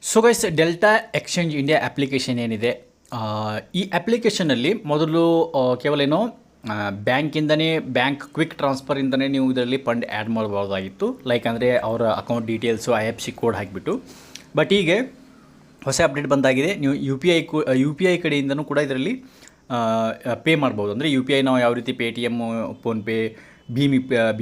So guys delta exchange India application ಏನಿದೆ ಈ ಅಪ್ಲಿಕೇಶನಲ್ಲಿ ಮೊದಲು ಕೇವಲ ಏನೋ ಬ್ಯಾಂಕಿಂದನೇ ಬ್ಯಾಂಕ್ ಕ್ವಿಕ್ ಟ್ರಾನ್ಸ್ಫರಿಂದನೇ ನೀವು ಇದರಲ್ಲಿ ಫಂಡ್ ಆ್ಯಡ್ ಮಾಡ್ಬೋದಾಗಿತ್ತು. ಲೈಕ್ ಅಂದರೆ ಅವರ ಅಕೌಂಟ್ ಡೀಟೇಲ್ಸು IFSC ಕೋಡ್ ಹಾಕಿಬಿಟ್ಟು. ಬಟ್ ಹೀಗೆ ಹೊಸ ಅಪ್ಡೇಟ್ ಬಂದಾಗಿದೆ. ನೀವು ಯು ಪಿ ಐ ಕಡೆಯಿಂದನೂ ಕೂಡ ಇದರಲ್ಲಿ ಪೇ ಮಾಡ್ಬೋದು. ಅಂದರೆ UPI ನಾವು ಯಾವ ರೀತಿ ಪೇಟಿಎಮ್, ಫೋನ್ಪೇ,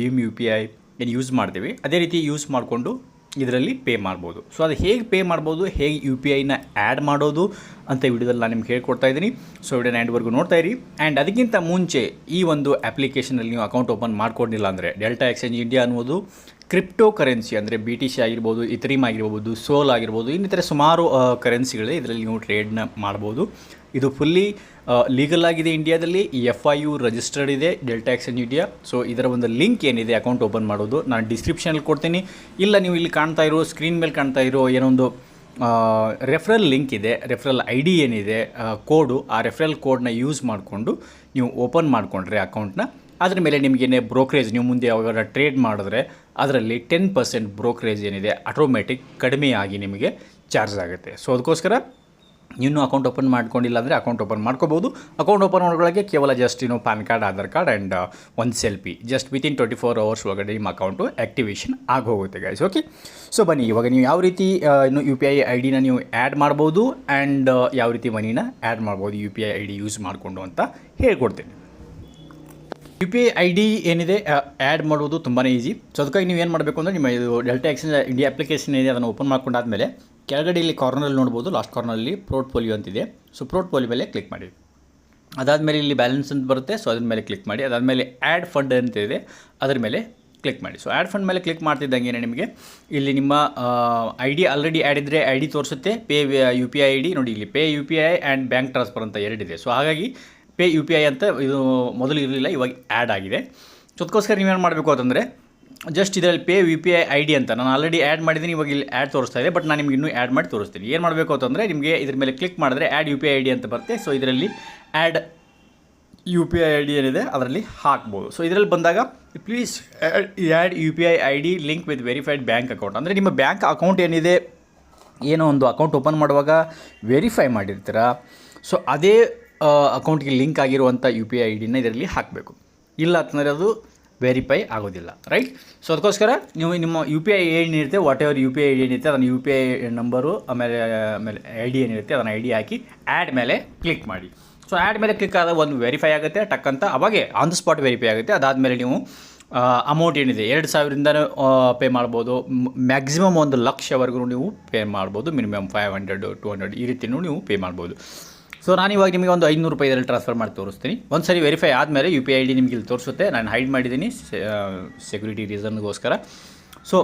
ಭೀಮ್ UPI ಏನು ಯೂಸ್ ಮಾಡ್ತೀವಿ ಅದೇ ರೀತಿ ಯೂಸ್ ಮಾಡಿಕೊಂಡು ಇದರಲ್ಲಿ ಪೇ ಮಾಡ್ಬೋದು. ಸೊ ಅದು ಹೇಗೆ ಪೇ ಮಾಡ್ಬೋದು, ಹೇಗೆ UPIನ ಆ್ಯಡ್ ಮಾಡೋದು ಅಂತ ವಿಡಿಯೋದಲ್ಲಿ ನಾನು ನಿಮ್ಗೆ ಹೇಳ್ಕೊಡ್ತಾ ಇದ್ದೀನಿ. ಸೊ ವಿಡಿಯೋನ ಎಂಡ್ವರೆಗೂ ನೋಡ್ತಾ ಇರಿ. ಆ್ಯಂಡ್ ಅದಕ್ಕಿಂತ ಮುಂಚೆ ಈ ಒಂದು ಅಪ್ಲಿಕೇಶನಲ್ಲಿ ನೀವು ಅಕೌಂಟ್ ಓಪನ್ ಮಾಡ್ಕೊಂಡಿಲ್ಲ ಅಂದರೆ ಡೆಲ್ಟಾ ಎಕ್ಸ್ಚೇಂಜ್ ಇಂಡಿಯಾ ಅನ್ನೋದು ಕ್ರಿಪ್ಟೋ ಕರೆನ್ಸಿ ಅಂದರೆ BTC ಆಗಿರ್ಬೋದು, ಇಥರಿಯಮ್ ಆಗಿರ್ಬೋದು, ಸೋಲ್ ಆಗಿರ್ಬೋದು, ಇನ್ನಿತರ ಸುಮಾರು ಕರೆನ್ಸಿಗಳಿದೆ. ಇದರಲ್ಲಿ ನೀವು ಟ್ರೇಡ್ನ ಮಾಡ್ಬೋದು. ಇದು ಫುಲ್ಲಿ ಲೀಗಲ್ ಆಗಿದೆ ಇಂಡಿಯಾದಲ್ಲಿ. FIU ರಿಜಿಸ್ಟರ್ಡ್ ಇದೆ ಡೆಲ್ಟಾ ಎಕ್ಸ್ಚೇಂಜ್ ಇಂಡಿಯಾ. ಸೊ ಇದರ ಒಂದು ಲಿಂಕ್ ಏನಿದೆ ಅಕೌಂಟ್ ಓಪನ್ ಮಾಡೋದು ನಾನು ಡಿಸ್ಕ್ರಿಪ್ಷನಲ್ಲಿ ಕೊಡ್ತೀನಿ. ಇಲ್ಲ ನೀವು ಇಲ್ಲಿ ಕಾಣ್ತಾ ಇರೋ ಸ್ಕ್ರೀನ್ ಮೇಲೆ ಕಾಣ್ತಾ ಇರೋ ಏನೊಂದು ರೆಫರಲ್ ಲಿಂಕ್ ಇದೆ, ರೆಫರಲ್ ID ಏನಿದೆ ಕೋಡು, ಆ ರೆಫರಲ್ ಕೋಡ್ನ ಯೂಸ್ ಮಾಡಿಕೊಂಡು ನೀವು ಓಪನ್ ಮಾಡಿಕೊಂಡ್ರೆ ಅಕೌಂಟ್ನ, ಅದ್ರ ಮೇಲೆ ನಿಮಗೇನೆ ಬ್ರೋಕ್ರೇಜ್ ನೀವು ಮುಂದೆ ಯಾವಾಗ ಟ್ರೇಡ್ ಮಾಡಿದ್ರೆ ಅದರಲ್ಲಿ 10% ಬ್ರೋಕ್ರೇಜ್ ಏನಿದೆ ಆಟೋಮೆಟಿಕ್ ಕಡಿಮೆಯಾಗಿ ನಿಮಗೆ ಚಾರ್ಜ್ ಆಗುತ್ತೆ. ಸೊ ಅದಕ್ಕೋಸ್ಕರ ಇನ್ನೂ ಅಕೌಂಟ್ ಓಪನ್ ಮಾಡ್ಕೊಂಡಿಲ್ಲ ಅಂದರೆ ಅಕೌಂಟ್ ಓಪನ್ ಮಾಡ್ಕೋಬೋದು. ಅಕೌಂಟ್ ಓಪನ್ ಮಾಡೋಗಳಿಗೆ ಕೇವಲ just PAN card, Aadhaar card and ಒಂದು ಸೆಲ್ಫಿ, ಜಸ್ಟ್ ವಿತಿನ್ 24 hours ಒಳಗಡೆ ನಿಮ್ಮ ಅಕೌಂಟು ಆ್ಯಕ್ಟಿವೇಷನ್ ಆಗೋಗುತ್ತೆ ಗೈಸ್. ಓಕೆ, ಸೊ ಬನ್ನಿ ಇವಾಗ ನೀವು ಯಾವ ರೀತಿ ಇನ್ನು UPI IDನ ನೀವು ಆ್ಯಡ್ ಮಾಡ್ಬೋದು ಆ್ಯಂಡ್ ಯಾವ ರೀತಿ ಮನಿನ ಆ್ಯಡ್ ಮಾಡ್ಬೋದು UPI ID ಯೂಸ್ ಮಾಡಿಕೊಂಡು ಅಂತ ಹೇಳ್ಕೊಡ್ತೀನಿ. UPI ID ಏನಿದೆ ಆ್ಯಡ್ ಮಾಡೋದು ತುಂಬಾ ಈಸಿ. ಸೊ ಅದಕ್ಕಾಗಿ ನೀವು ಏನು ಮಾಡಬೇಕು ಅಂದರೆ ನಿಮ್ಮ ಇದು ಡೆಲ್ಟಾ ಎಕ್ಸ್ಚೇಂಜ್ ಇಂಡಿಯಾ ಅಪ್ಲಿಕೇಶನ್ ಇದೆ ಅದನ್ನು ಓಪನ್ ಮಾಡ್ಕೊಂಡಾದಮೇಲೆ ಕೆಳಗಡೆ ಇಲ್ಲಿ ಕಾರ್ನರಲ್ಲಿ ನೋಡ್ಬೋದು, ಲಾಸ್ಟ್ ಕಾರ್ನರಲ್ಲಿ ಪೋರ್ಟ್ಫೋಲಿಯೋ ಅಂತಿದೆ. ಸೊ ಪೋರ್ಟ್ಫೋಲಿಯೋ ಮೇಲೆ ಕ್ಲಿಕ್ ಮಾಡಿ. ಅದಾದಮೇಲೆ ಇಲ್ಲಿ ಬ್ಯಾಲೆನ್ಸ್ ಅಂತ ಬರುತ್ತೆ. ಸೊ ಅದ್ರ ಮೇಲೆ ಕ್ಲಿಕ್ ಮಾಡಿ. ಅದಾದಮೇಲೆ ಆ್ಯಡ್ ಫಂಡ್ ಅಂತ ಇದೆ ಅದ್ರ ಮೇಲೆ ಕ್ಲಿಕ್ ಮಾಡಿ. ಸೊ ಆ್ಯಡ್ ಫಂಡ್ ಮೇಲೆ ಕ್ಲಿಕ್ ಮಾಡ್ತಿದ್ದಂಗೆ ನಿಮಗೆ ಇಲ್ಲಿ ನಿಮ್ಮ ID ಆಲ್ರೆಡಿ ಆ್ಯಡ್ ಇದ್ದರೆ ID ತೋರಿಸುತ್ತೆ. ಪೇ UPI ID ನೋಡಿ, ಇಲ್ಲಿ pay UPI and bank transfer ಅಂತ ಎರಡಿದೆ. ಸೊ ಹಾಗಾಗಿ ಪೇ UPI ಅಂತ ಇದು ಮೊದಲು ಇರಲಿಲ್ಲ, ಇವಾಗ ಆ್ಯಡ್ ಆಗಿದೆ. ಸೊ ಅದಕ್ಕೋಸ್ಕರ ನೀವೇನು ಮಾಡಬೇಕು ಅಂತಂದರೆ ಜಸ್ಟ್ ಇದರಲ್ಲಿ ಪೇ UPI ID ಅಂತ ನಾನು ಆಲ್ರೆಡಿ ಆ್ಯಡ್ ಮಾಡಿದ್ದೀನಿ. ಇವಾಗ ಇಲ್ಲಿ ಆ್ಯಡ್ ತೋರಿಸ್ತಾ ಇದೆ, ಬಟ್ ನಾನು ನಿಮ್ಗೆ ಇನ್ನೂ ಆ್ಯಡ್ ಮಾಡಿ ತೋರಿಸ್ತೀನಿ. ಏನು ಮಾಡಬೇಕು ಅಂತಂದರೆ ನಿಮಗೆ ಇದ್ರ ಮೇಲೆ ಕ್ಲಿಕ್ ಮಾಡಿದ್ರೆ ಆ್ಯಡ್ UPI ID ಅಂತ ಬರುತ್ತೆ. ಸೊ ಇದರಲ್ಲಿ ಆ್ಯಡ್ UPI ID ಏನಿದೆ ಅದರಲ್ಲಿ ಹಾಕ್ಬೋದು. ಸೊ ಇದರಲ್ಲಿ ಬಂದಾಗ please add UPI ID link with verified bank account, ಅಂದರೆ ನಿಮ್ಮ ಬ್ಯಾಂಕ್ ಅಕೌಂಟ್ ಏನಿದೆ, ಏನೋ ಒಂದು ಅಕೌಂಟ್ ಓಪನ್ ಮಾಡುವಾಗ ವೆರಿಫೈ ಮಾಡಿರ್ತೀರ, ಸೊ ಅದೇ ಅಕೌಂಟ್ಗೆ ಲಿಂಕ್ ಆಗಿರುವಂಥ UPI IDನ ಇದರಲ್ಲಿ ಹಾಕಬೇಕು. ಇಲ್ಲ ಅಂತಂದರೆ ಅದು ವೆರಿಫೈ ಆಗೋದಿಲ್ಲ, ರೈಟ್. ಸೊ ಅದಕ್ಕೋಸ್ಕರ ನೀವು ನಿಮ್ಮ UPI ಏನಿರುತ್ತೆ, ವಾಟ್ ಎವರ್ UPI ID ಏನಿರುತ್ತೆ ಅದನ್ನು UPI ನಂಬರು ಆಮೇಲೆ ID ಏನಿರುತ್ತೆ ಅದನ್ನು ID ಹಾಕಿ ಆ್ಯಡ್ ಮೇಲೆ ಕ್ಲಿಕ್ ಮಾಡಿ. ಸೊ ಆ್ಯಡ್ ಮೇಲೆ ಕ್ಲಿಕ್ ಆದಾಗ ಒಂದು ವೆರಿಫೈ ಆಗುತ್ತೆ ಟಕ್ ಅಂತ, ಅವಾಗೆ ಆನ್ ದ ಸ್ಪಾಟ್ ವೆರಿಫೈ ಆಗುತ್ತೆ. ಅದಾದಮೇಲೆ ನೀವು ಅಮೌಂಟ್ ಏನಿದೆ 2,000ರಿಂದನೂ ಪೇ ಮಾಡ್ಬೋದು. ಮ್ಯಾಕ್ಸಿಮಮ್ 1,00,000ವರೆಗೂ ನೀವು ಪೇ ಮಾಡ್ಬೋದು. ಮಿನಿಮಮ್ 500, 200 ಈ ರೀತಿಯೂ ನೀವು ಪೇ ಮಾಡ್ಬೋದು. ಸೊ ನಾನು ಇವಾಗ ನಿಮಗೆ ಒಂದು 500 ರೂಪಾಯಿ ಇದರಲ್ಲಿ ಟ್ರಾನ್ಸ್ಫರ್ ಮಾಡಿ ತೋರಿಸ್ತೀನಿ. ಒಂದು ಸರಿ ವೆರಿಫೈ ಆದಮೇಲೆ UPI ID ನಿಮಗೆ ಇಲ್ಲಿ ತೋರಿಸುತ್ತೆ. ನಾನು ಹೈಡ್ ಮಾಡಿದ್ದೀನಿ ಸೆಕ್ಯೂರಿಟಿ ರೀಸನ್ಗೋಸ್ಕರ. ಸೊ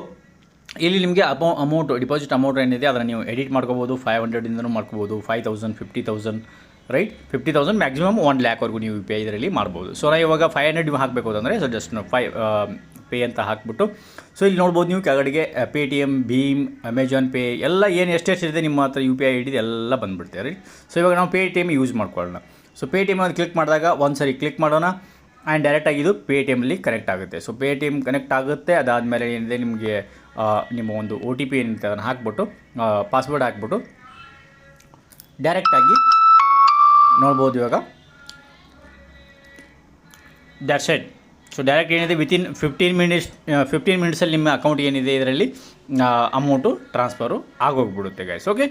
ಇಲ್ಲಿ ನಿಮಗೆ ಅಮೌಂಟ್ ಡಿಪಾಸಿಟ್ ಅಮೌಂಟ್ ಏನಿದೆ ಅದನ್ನು ನೀವು ಎಡಿಟ್ ಮಾಡ್ಕೋಬೋದು. 500ಇಂದನೂ ಮಾಡ್ಕೋಬೋದು, 5,000, 50,000, ರೈಟ್. 50,000 ಮ್ಯಾಕ್ಸಿಮಮ್ 1,00,000ವರೆಗೂ ನೀವು UPI ಇದರಲ್ಲಿ ಮಾಡ್ಬೋದು. ಸೊ ನಾನು ಇವಾಗ 500 ಹಾಕಬೇಕು ಅಂತಂದರೆ ಸೊ ಜಸ್ಟ್ ಪೇ ಅಂತ ಹಾಕ್ಬಿಟ್ಟು, ಸೊ ಇಲ್ಲಿ ನೋಡ್ಬೋದು ನೀವು ಕೆಳಗಡೆಗೆ ಪೇಟಿಎಮ್, ಭೀಮ್, ಅಮೆಜಾನ್ ಪೇ ಎಲ್ಲ ಏನು ಎಷ್ಟೆಷ್ಟಿದೆ ನಿಮ್ಮ ಹತ್ರ UPI ID ಎಲ್ಲ ಬಂದುಬಿಡ್ತೇವೆ, ರೈಟ್. ಸೊ ಇವಾಗ ನಾವು ಪೇಟಿಎಮ್ ಯೂಸ್ ಮಾಡ್ಕೊಳ್ಳೋಣ. ಸೊ ಪೇಟಿಎಮ್ ಅದು ಕ್ಲಿಕ್ ಮಾಡಿದಾಗ ಒಂದು ಸರಿ ಕ್ಲಿಕ್ ಮಾಡೋಣ ಆ್ಯಂಡ್ ಡೈರೆಕ್ಟಾಗಿ ಇದು ಪೇಟಿಎಮ್ಮಲ್ಲಿ ಕನೆಕ್ಟ್ ಆಗುತ್ತೆ. ಸೊ ಪೇಟಿಎಮ್ ಕನೆಕ್ಟ್ ಆಗುತ್ತೆ. ಅದಾದಮೇಲೆ ಏನಿದೆ ನಿಮಗೆ ನಿಮ್ಮ ಒಂದು OTP ಏನಿರುತ್ತೆ ಅದನ್ನು ಹಾಕ್ಬಿಟ್ಟು ಪಾಸ್ವರ್ಡ್ ಹಾಕ್ಬಿಟ್ಟು ಡೈರೆಕ್ಟಾಗಿ ನೋಡ್ಬೋದು ಇವಾಗ ದ್ಯಾಟ್ಸ್ ಇಟ್. ಸೊ ಡೈರೆಕ್ಟ್ ಏನಿದೆ ವಿತಿನ್ 15 ಮಿನಿಟ್ಸಲ್ಲಿ ನಿಮ್ಮ ಅಕೌಂಟ್ ಏನಿದೆ ಇದರಲ್ಲಿ ಅಮೌಂಟು ಟ್ರಾನ್ಸ್ಫರು ಆಗೋಗ್ಬಿಡುತ್ತೆ ಗೈಸ್. ಓಕೆ,